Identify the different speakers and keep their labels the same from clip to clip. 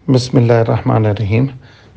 Speaker 1: بسم اللہ الرحمن الرحیم۔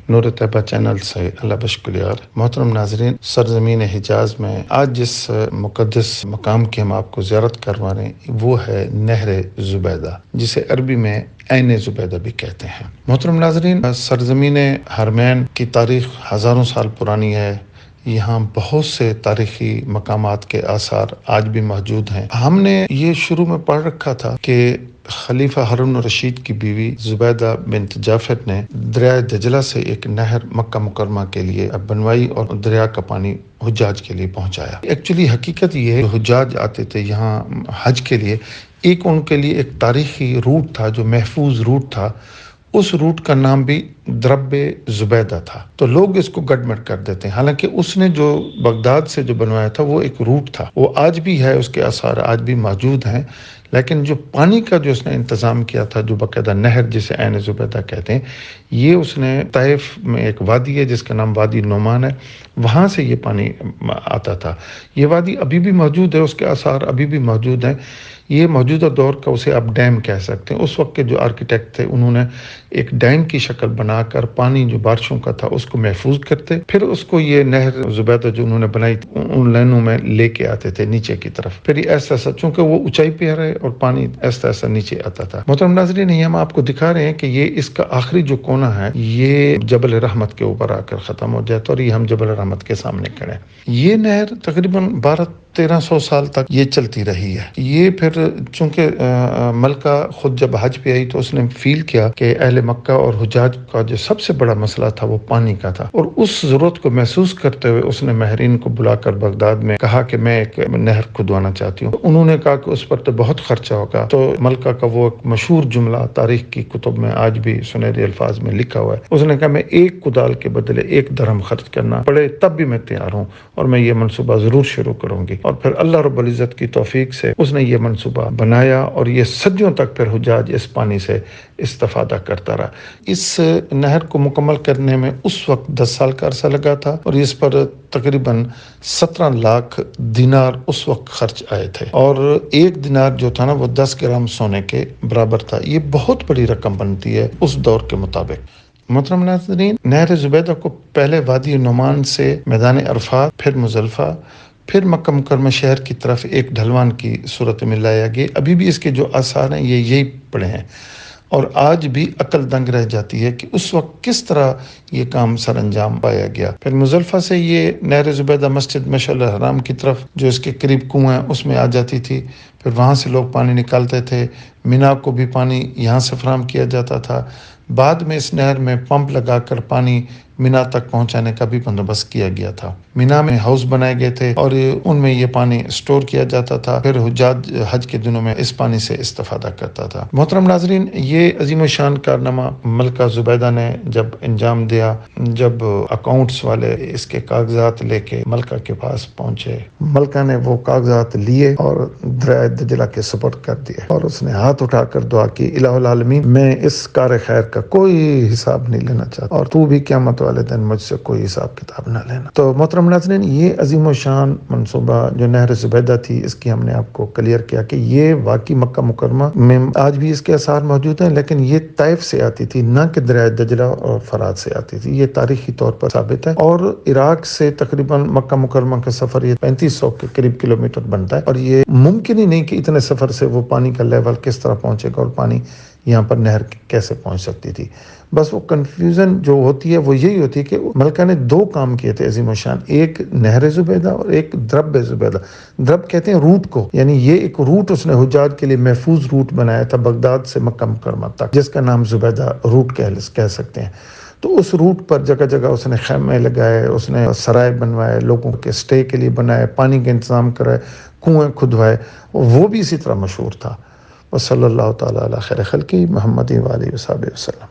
Speaker 1: نور طیبہ چینل سے اللہ بشکریار۔ محترم ناظرین، سرزمین حجاز میں آج جس مقدس مقام کی ہم آپ کو زیارت کروا رہے ہیں وہ ہے نہر زبیدہ، جسے عربی میں عین زبیدہ بھی کہتے ہیں۔ محترم ناظرین، سرزمین حرمین کی تاریخ ہزاروں سال پرانی ہے۔ یہاں بہت سے تاریخی مقامات کے آثار آج بھی موجود ہیں۔ ہم نے یہ شروع میں پڑھ رکھا تھا کہ خلیفہ ہارون الرشید کی بیوی زبیدہ بنت جعفر نے دریائے دجلہ سے ایک نہر مکہ مکرمہ کے لیے بنوائی اور دریا کا پانی حجاج کے لیے پہنچایا۔ ایکچولی حقیقت یہ ہے، حجاج آتے تھے یہاں حج کے لیے، ان کے لیے ایک تاریخی روٹ تھا جو محفوظ روٹ تھا۔ اس روٹ کا نام بھی درب زبیدہ تھا، تو لوگ اس کو گڑبڑ کر دیتے ہیں۔ حالانکہ اس نے جو بغداد سے جو بنوایا تھا وہ ایک روٹ تھا، وہ آج بھی ہے، اس کے آثار آج بھی موجود ہیں۔ لیکن جو پانی کا جو اس نے انتظام کیا تھا، جو باقاعدہ نہر جسے عین زبیدہ کہتے ہیں، یہ اس نے طائف میں ایک وادی ہے جس کا نام وادی نعمان ہے، وہاں سے یہ پانی آتا تھا۔ یہ وادی ابھی بھی موجود ہے، اس کے آثار ابھی بھی موجود ہیں۔ یہ موجودہ دور کا اسے آپ ڈیم کہہ سکتے ہیں۔ اس وقت کے جو آرکیٹیکٹ تھے انہوں نے ایک ڈیم کی شکل بنا کر پانی جو بارشوں کا تھا اس کو محفوظ کرتے، پھر اس کو یہ نہر زبیدہ جو انہوں نے بنائی ان لائنوں میں لے کے آتے تھے نیچے کی طرف، پھر یہ ایسا ایسا، چونکہ وہ اونچائی پہ ہے اور پانی ایسا ایسا نیچے آتا تھا۔ محترم ناظرین، یہ ہم آپ کو دکھا رہے ہیں کہ یہ اس کا آخری جو کونا ہے یہ جبل رحمت کے اوپر آ کر ختم ہو جاتا ہے، اور یہ ہم جبل رحمت کے سامنے کھڑے ہیں۔ یہ نہر تقریباً 1300 سال تک یہ چلتی رہی ہے۔ یہ پھر چونکہ ملکہ خود جب حج پہ آئی تو اس نے فیل کیا کہ اہل مکہ اور حجاج کا جو سب سے بڑا مسئلہ تھا وہ پانی کا تھا، اور اس ضرورت کو محسوس کرتے ہوئے اس نے ماہرین کو بلا کر بغداد میں کہا کہ میں ایک نہر کھدوانا چاہتی ہوں۔ انہوں نے کہا کہ اس پر تو بہت خرچہ ہوگا، تو ملکہ کا وہ ایک مشہور جملہ تاریخ کی کتب میں آج بھی سنہرے الفاظ میں لکھا ہوا ہے، اس نے کہا میں ایک کدال کے بدلے 1 درہم خرچ کرنا پڑے تب بھی میں تیار ہوں، اور میں یہ منصوبہ ضرور شروع کروں گی۔ اور پھر اللہ رب العزت کی توفیق سے اس نے یہ منصوبہ بنایا، اور یہ صدیوں تک پھر حجاج اس پانی سے استفادہ کرتا رہا۔ اس نہر کو مکمل کرنے میں اس وقت 10 سال کا عرصہ لگا تھا، اور اس پر تقریباً 17 لاکھ دینار اس وقت خرچ آئے تھے، اور 1 دینار جو تھا نا وہ 10 گرام سونے کے برابر تھا۔ یہ بہت بڑی رقم بنتی ہے اس دور کے مطابق۔ محترم ناظرین، نہر زبیدہ کو پہلے وادی نعمان سے میدان عرفات، پھر مزدلفہ، پھر مکہ مکرمہ شہر کی طرف ایک ڈھلوان کی صورت میں لایا گیا۔ ابھی بھی اس کے جو آثار ہیں یہ یہی پڑے ہیں، اور آج بھی عقل دنگ رہ جاتی ہے کہ اس وقت کس طرح یہ کام سر انجام پایا گیا۔ پھر مزدلفہ سے یہ نہر زبیدہ مسجد مشعل الحرام کی طرف جو اس کے قریب کنواں ہے اس میں آ جاتی تھی، پھر وہاں سے لوگ پانی نکالتے تھے۔ مینا کو بھی پانی یہاں سے فراہم کیا جاتا تھا۔ بعد میں اس نہر میں پمپ لگا کر پانی مینا تک پہنچانے کا بھی بندوبست کیا گیا تھا۔ مینا میں ہاؤس بنائے گئے تھے اور ان میں یہ پانی سٹور کیا جاتا تھا، پھر حجاج حج کے دنوں میں اس پانی سے استفادہ کرتا تھا۔ محترم ناظرین، یہ عظیم الشان کارنامہ ملکہ زبیدہ نے جب انجام دیا، جب اکاؤنٹس والے اس کے کاغذات لے کے ملکہ کے پاس پہنچے، ملکہ نے وہ کاغذات لیے اور دریائے دجلہ کے سپرد کر دیے، اور اس نے ہاتھ اٹھا کر دعا کی، الہ العالمین، میں اس کار خیر کا کوئی حساب نہیں لینا چاہتا، اور تو بھی قیامت والے دن مجھ سے کوئی حساب کتاب نہ لینا۔ تو محترم ناظرین، یہ عظیم الشان منصوبہ جو نہر زبیدہ تھی، اس کی ہم نے آپ کو کلیئر کیا کہ یہ واقعی مکہ مکرمہ میں آج بھی اس کے آثار موجود ہیں، لیکن یہ طائف سے آتی تھی، نہ کہ دریائے دجلہ اور فرات سے آتی تھی۔ یہ تاریخی طور پر ثابت ہے، اور عراق سے تقریباً مکہ مکرمہ کا سفر یہ 3500 کے قریب کلومیٹر بنتا ہے، اور یہ ممکن ہی نہیں کہ اتنے سفر سے وہ پانی کا لیول کس طرح پہنچے گا اور پانی یہاں پر نہر کیسے پہنچ سکتی تھی۔ بس وہ کنفیوژن جو ہوتی ہے وہ یہی ہوتی ہے کہ ملکہ نے 2 کام کیے تھے عظیم الشان، ایک نہر زبیدہ اور ایک درب زبیدہ۔ درب کہتے ہیں روٹ کو، یعنی یہ ایک روٹ اس نے حجاج کے لیے محفوظ روٹ بنایا تھا بغداد سے مکہ مکرمہ تک، جس کا نام زبیدہ روٹ کہہ سکتے ہیں۔ تو اس روٹ پر جگہ جگہ اس نے خیمے لگائے، اس نے سرائے بنوائے، لوگوں کے سٹے کے لیے بنائے، پانی کا انتظام کرائے، کنویں کھدوائے، وہ بھی اسی طرح مشہور تھا۔ وصلی اللہ تعالیٰ علی خیر خلقہ محمد و آلہ وصحبہ وسلم۔